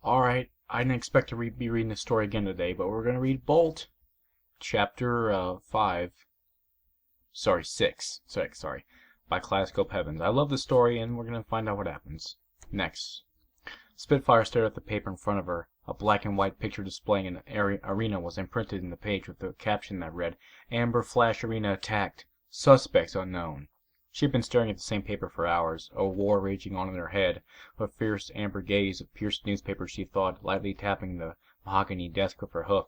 Alright, I didn't expect to be reading this story again today, but we're going to read Bolt, chapter 5, sorry, 6, sorry, by Kaleidoscope Heavens. I love the story, and we're going to find out what happens. Next. Spitfire stared at the paper in front of her. A black and white picture displaying an arena was imprinted in the page with a caption that read, Amber Flash Arena attacked. Suspects unknown. She had been staring at the same paper for hours, a war raging on in her head. Her fierce amber gaze pierced newspaper she thought, lightly tapping the mahogany desk with her hoof.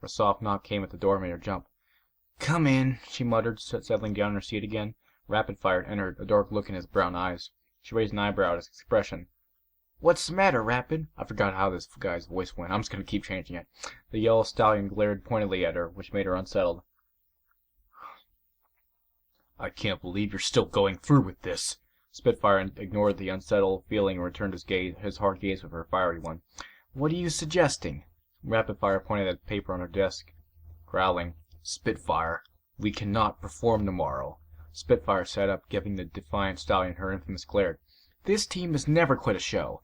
A soft knock came at the door and made her jump. "Come in," she muttered, settling down in her seat again. Rapid Fire entered, a dark look in his brown eyes. She raised an eyebrow at his expression. "What's the matter, Rapid?" I forgot how this guy's voice went. I'm just going to keep changing it. The yellow stallion glared pointedly at her, which made her unsettled. "I can't believe you're still going through with this." Spitfire ignored the unsettled feeling and returned his hard gaze with her fiery one. "What are you suggesting?" Rapid Fire pointed at the paper on her desk, growling. "Spitfire, we cannot perform tomorrow." Spitfire sat up, giving the defiant stallion her infamous glare. "This team has never quit a show.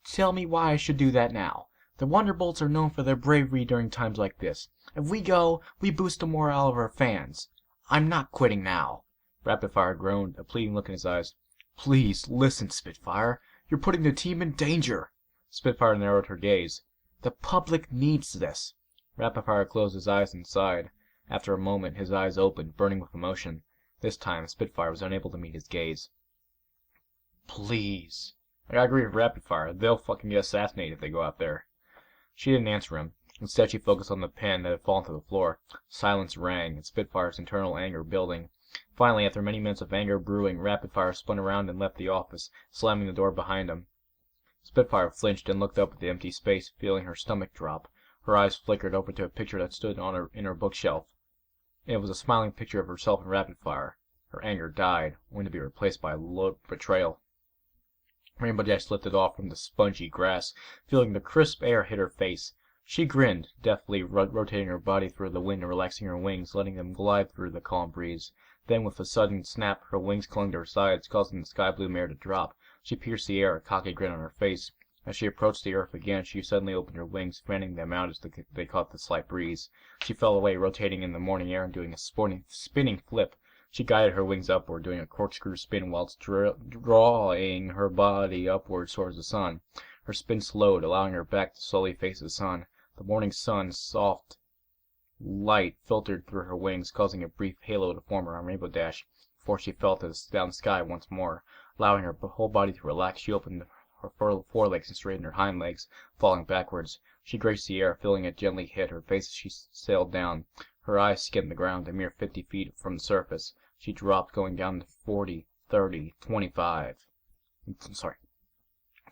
Tell me why I should do that now. The Wonderbolts are known for their bravery during times like this. If we go, we boost the morale of our fans. I'm not quitting now." Rapid Fire groaned, a pleading look in his eyes. "Please, listen, Spitfire. You're putting the team in danger." Spitfire narrowed her gaze. "The public needs this." Rapid Fire closed his eyes and sighed. After a moment, his eyes opened, burning with emotion. This time, Spitfire was unable to meet his gaze. "Please." I gotta agree with Rapid Fire. They'll fucking get assassinated if they go out there. She didn't answer him. Instead, she focused on the pen that had fallen to the floor. Silence rang, and Spitfire's internal anger building. Finally, after many minutes of anger brewing, Rapid Fire spun around and left the office, slamming the door behind him. Spitfire flinched and looked up at the empty space, feeling her stomach drop. Her eyes flickered over to a picture that stood in her bookshelf. It was a smiling picture of herself and Rapid Fire. Her anger died, only to be replaced by a look of betrayal. Rainbow Dash lifted off from the spongy grass, feeling the crisp air hit her face. She grinned, deftly rotating her body through the wind and relaxing her wings, letting them glide through the calm breeze. Then, with a sudden snap, her wings clung to her sides, causing the sky-blue mare to drop. She pierced the air, a cocky grin on her face. As she approached the earth again, she suddenly opened her wings, fanning them out as they caught the slight breeze. She fell away, rotating in the morning air and doing a spinning flip. She guided her wings upward, doing a corkscrew spin whilst drawing her body upwards towards the sun. Her spin slowed, allowing her back to slowly face the sun. The morning sun's soft light filtered through her wings, causing a brief halo to form around Rainbow Dash, before she fell down the sky once more. Allowing her whole body to relax, she opened her forelegs and straightened her hind legs, falling backwards. She grazed the air, feeling it gently hit her face as she sailed down. Her eyes skimmed the ground, a mere 50 feet from the surface. She dropped, going down to 40, 30, 25.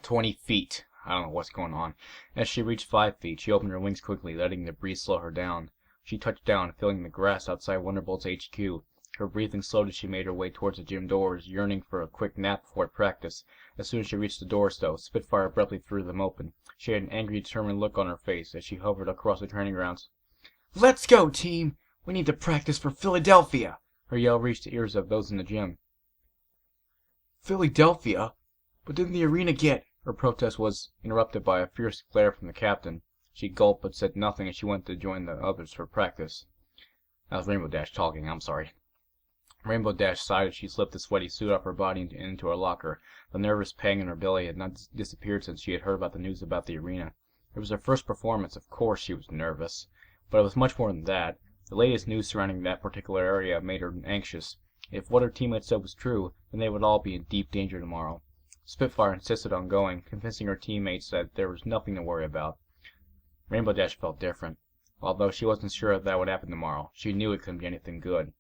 20 feet. I don't know what's going on. As she reached 5 feet, she opened her wings quickly, letting the breeze slow her down. She touched down, feeling the grass outside Wonderbolt's HQ. Her breathing slowed as she made her way towards the gym doors, yearning for a quick nap before practice. As soon as she reached the doors, though, Spitfire abruptly threw them open. She had an angry, determined look on her face as she hovered across the training grounds. "Let's go, team! We need to practice for Philadelphia!" Her yell reached the ears of those in the gym. "Philadelphia? But didn't the arena get—" Her protest was interrupted by a fierce glare from the captain. She gulped but said nothing as she went to join the others for practice. That was Rainbow Dash talking, I'm sorry. Rainbow Dash sighed as she slipped the sweaty suit off her body and into her locker. The nervous pang in her belly had not disappeared since she had heard about the news about the arena. It was her first performance, of course she was nervous. But it was much more than that. The latest news surrounding that particular area made her anxious. If what her teammates said was true, then they would all be in deep danger tomorrow. Spitfire insisted on going, convincing her teammates that there was nothing to worry about. Rainbow Dash felt different. Although she wasn't sure if that would happen tomorrow, she knew it couldn't be anything good.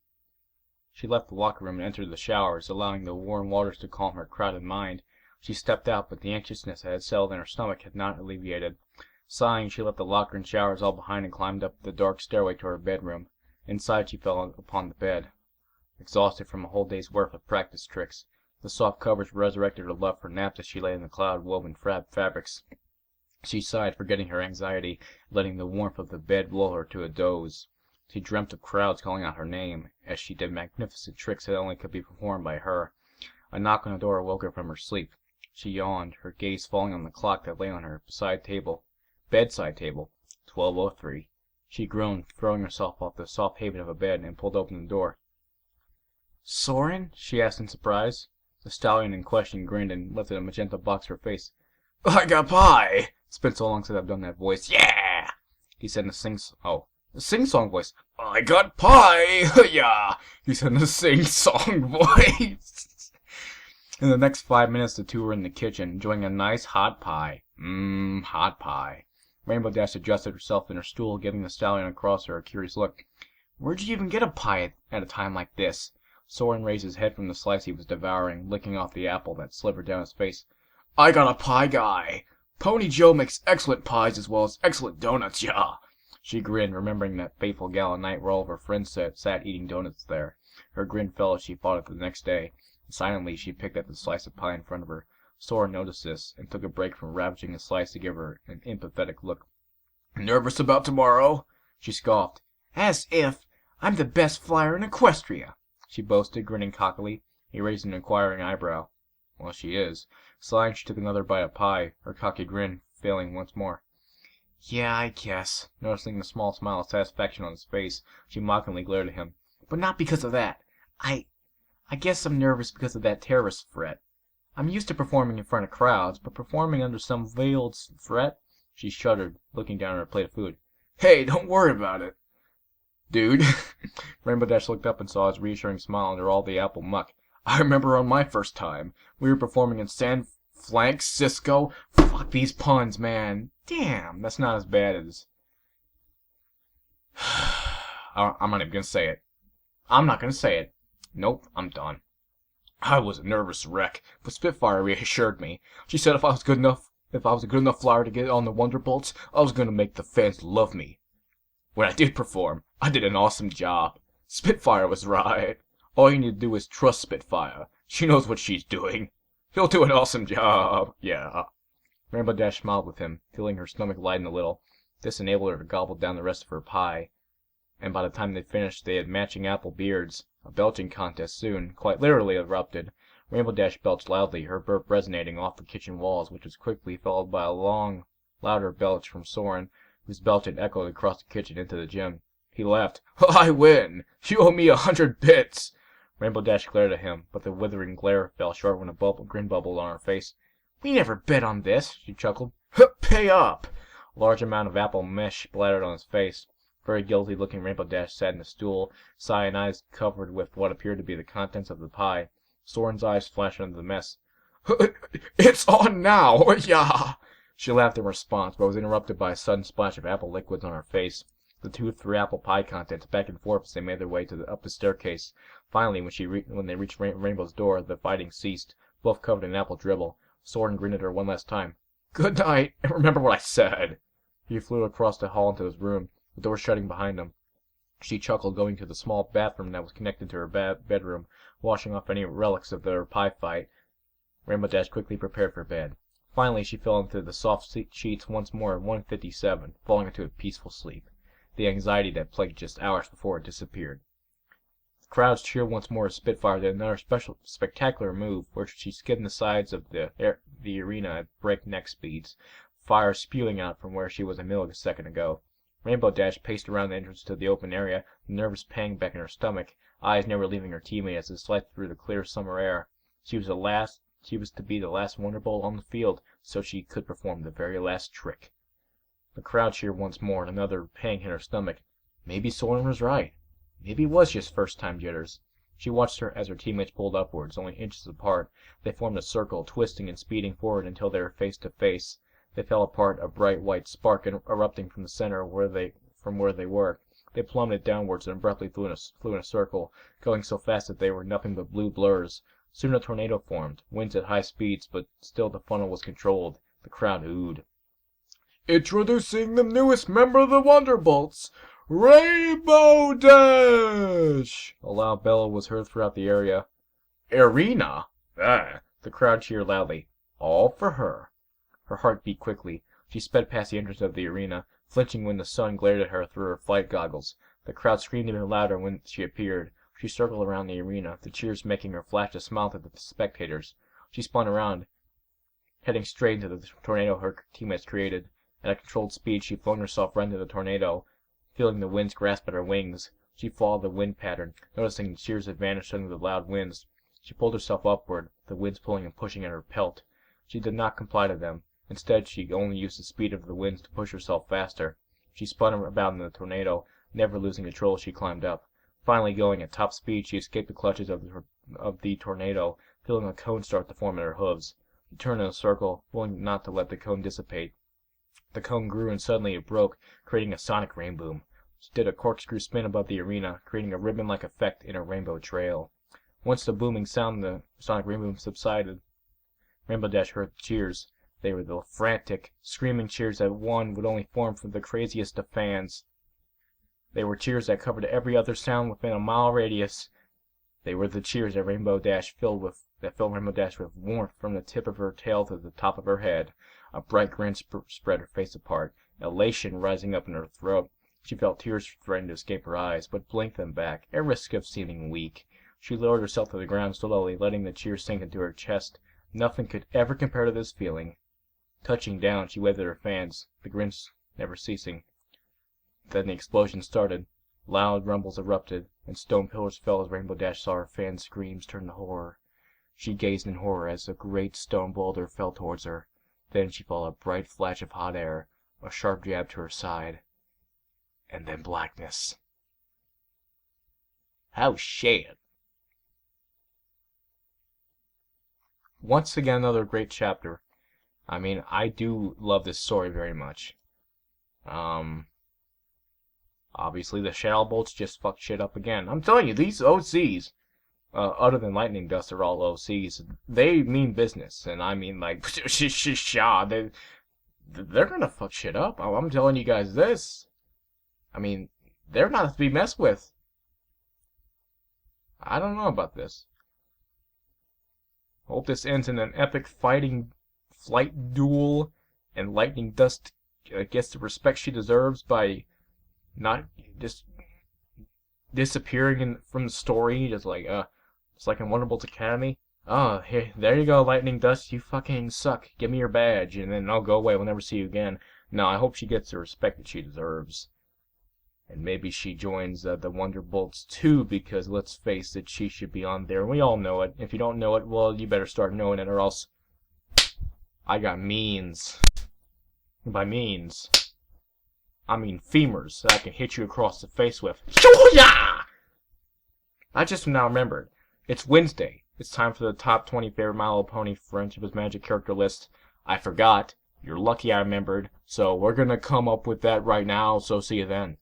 She left the locker room and entered the showers, allowing the warm waters to calm her crowded mind. She stepped out, but the anxiousness that had settled in her stomach had not alleviated. Sighing, she left the locker and showers all behind and climbed up the dark stairway to her bedroom. Inside, she fell upon the bed, exhausted from a whole day's worth of practice tricks. The soft covers resurrected her love for naps as she lay in the cloud-woven fabrics. She sighed, forgetting her anxiety, letting the warmth of the bed lull her to a doze. She dreamt of crowds calling out her name, as she did magnificent tricks that only could be performed by her. A knock on the door awoke her from her sleep. She yawned, her gaze falling on the clock that lay on her bedside table. 12:03. She groaned, throwing herself off the soft pavement of a bed, and pulled open the door. "Soren?" she asked in surprise. The stallion in question grinned and lifted a magenta box to her face. "I got pie!" It's been so long since I've done that voice. "Yeah!" he said in a sing-song voice. "I got pie! Yeah!" he said in a sing-song voice. In the next 5 minutes, the two were in the kitchen, enjoying a nice hot pie. Hot pie. Rainbow Dash adjusted herself in her stool, giving the stallion across her a curious look. "Where'd you even get a pie at a time like this?" Soren raised his head from the slice he was devouring, licking off the apple that slivered down his face. "I got a pie guy. Pony Joe makes excellent pies as well as excellent donuts, yeah." She grinned, remembering that fateful gala night where all of her friends sat eating donuts there. Her grin fell as she thought of it the next day. Silently, she picked at the slice of pie in front of her. Soren noticed this, and took a break from ravaging the slice to give her an empathetic look. "Nervous about tomorrow?" she scoffed. "As if! I'm the best flyer in Equestria," she boasted, grinning cockily. He raised an inquiring eyebrow. "Well, she is." Sighing, she took another bite of pie, her cocky grin failing once more. "Yeah, I guess." Noticing the small smile of satisfaction on his face, she mockingly glared at him. "But not because of that. I guess I'm nervous because of that terrorist threat. I'm used to performing in front of crowds, but performing under some veiled threat?" She shuddered, looking down at her plate of food. "Hey, don't worry about it, dude." Rainbow Dash looked up and saw his reassuring smile under all the apple muck. "I remember on my first time, we were performing in San Francisco. Fuck these puns, man. Damn, that's not as bad as... I'm not even gonna say it. I'm not gonna say it. Nope, I'm done. I was a nervous wreck, but Spitfire reassured me. She said if I was a good enough flyer to get on the Wonderbolts, I was gonna make the fans love me. When I did perform, I did an awesome job. Spitfire was right. All you need to do is trust Spitfire. She knows what she's doing. You'll do an awesome job. Yeah." Rainbow Dash smiled with him, feeling her stomach lighten a little. This enabled her to gobble down the rest of her pie, and by the time they finished they had matching apple beards. A belching contest soon, quite literally, erupted. Rainbow Dash belched loudly, her burp resonating off the kitchen walls, which was quickly followed by a long, louder belch from Soren, whose belch had echoed across the kitchen into the gym. He laughed. "I win! You owe me 100 bits!" Rainbow Dash glared at him, but the withering glare fell short when a grin bubbled on her face. "We never bet on this," she chuckled. "Pay up!" A large amount of apple mesh splattered on his face. Very guilty-looking Rainbow Dash sat in a stool, and eyes covered with what appeared to be the contents of the pie. Soren's eyes flashed under the mess. "It's on now! Yeah!" She laughed in response, but was interrupted by a sudden splash of apple liquids on her face. The two threw apple pie contents back and forth as they made their way up the staircase. Finally, when they reached Rainbow's door, the fighting ceased, both covered in apple dribble. Soren grinned at her one last time. "Good night, and remember what I said." He flew across the hall into his room, the door shutting behind him. She chuckled, going to the small bathroom that was connected to her bedroom, washing off any relics of their pie fight. Rainbow Dash quickly prepared for bed. Finally, she fell into the soft sheets once more at 1:57, falling into a peaceful sleep. The anxiety that plagued just hours before disappeared. The crowds cheered once more as Spitfire did another spectacular move, where she skimmed the sides of the arena at breakneck speeds, fire spewing out from where she was a millisecond ago. Rainbow Dash paced around the entrance to the open area, a nervous pang back in her stomach, eyes never leaving her teammate as they slid through the clear summer air. She was to be the last Wonderbolt on the field, so she could perform the very last trick. The crowd cheered once more, and another pang hit her stomach. Maybe Soren was right. Maybe it was just first-time jitters. She watched her as her teammates pulled upwards, only inches apart. They formed a circle, twisting and speeding forward until they were face to face. They fell apart, a bright white spark erupting from the center from where they were. They plummeted downwards and abruptly flew in a circle, going so fast that they were nothing but blue blurs. Soon a tornado formed, winds at high speeds, but still the funnel was controlled. The crowd oohed. "Introducing the newest member of the Wonderbolts, Rainbow Dash!" A loud bellow was heard throughout the area. "Arena? Ah!" The crowd cheered loudly. "All for her." Her heart beat quickly. She sped past the entrance of the arena, flinching when the sun glared at her through her flight goggles. The crowd screamed even louder when she appeared. She circled around the arena, the cheers making her flash a smile to the spectators. She spun around. heading straight into the tornado her teammates created. At a controlled speed, she flung herself right into the tornado, feeling the wind's grasp at her wings. She followed the wind pattern, noticing the cheers had vanished under the loud winds. She pulled herself upward, the winds pulling and pushing at her pelt. She did not comply to them. Instead, she only used the speed of the winds to push herself faster. She spun about in the tornado, never losing control as she climbed up. Finally, going at top speed, she escaped the clutches of the tornado, feeling a cone start to form at her hooves. She turned in a circle, willing not to let the cone dissipate. The cone grew and suddenly it broke, creating a sonic rainboom. She did a corkscrew spin above the arena, creating a ribbon-like effect in a rainbow trail. Once the booming sound of the sonic rainboom subsided, Rainbow Dash heard the cheers. They were the frantic, screaming cheers that one would only form from the craziest of fans. They were cheers that covered every other sound within a mile radius. They were the cheers that filled Rainbow Dash with warmth from the tip of her tail to the top of her head. A bright grin spread her face apart, elation rising up in her throat. She felt tears threatening to escape her eyes, but blinked them back, at risk of seeming weak. She lowered herself to the ground slowly, letting the cheers sink into her chest. Nothing could ever compare to this feeling. Touching down, she waved at her fans, the grins never ceasing. Then the explosion started. Loud rumbles erupted, and stone pillars fell as Rainbow Dash saw her fans' screams turn to horror. She gazed in horror as a great stone boulder fell towards her. Then she felt a bright flash of hot air, a sharp jab to her side, and then blackness. Oh shit. Once again, another great chapter. I mean, I do love this story very much. Obviously the Shadow Bolts just fucked shit up again. I'm telling you, these OCs, other than Lightning Dust, are all OCs. They mean business, and I mean like, they're gonna fuck shit up. I'm telling you guys this. I mean, they're not to be messed with. I don't know about this. Hope this ends in an epic flight duel, and Lightning Dust gets the respect she deserves by not just disappearing from the story, just like in Wonderbolt's Academy. Oh, here, there you go, Lightning Dust, you fucking suck. Give me your badge, and then I'll go away. We'll never see you again. No, I hope she gets the respect that she deserves. And maybe she joins the Wonderbolts too, because let's face it, she should be on there. We all know it. If you don't know it, well, you better start knowing it, or else I got means. By means, I mean femurs that I can hit you across the face with. I just now remembered. It's Wednesday. It's time for the top 20 favorite My Little Pony Friendship is Magic character list. I forgot. You're lucky I remembered. So we're gonna come up with that right now, so see you then.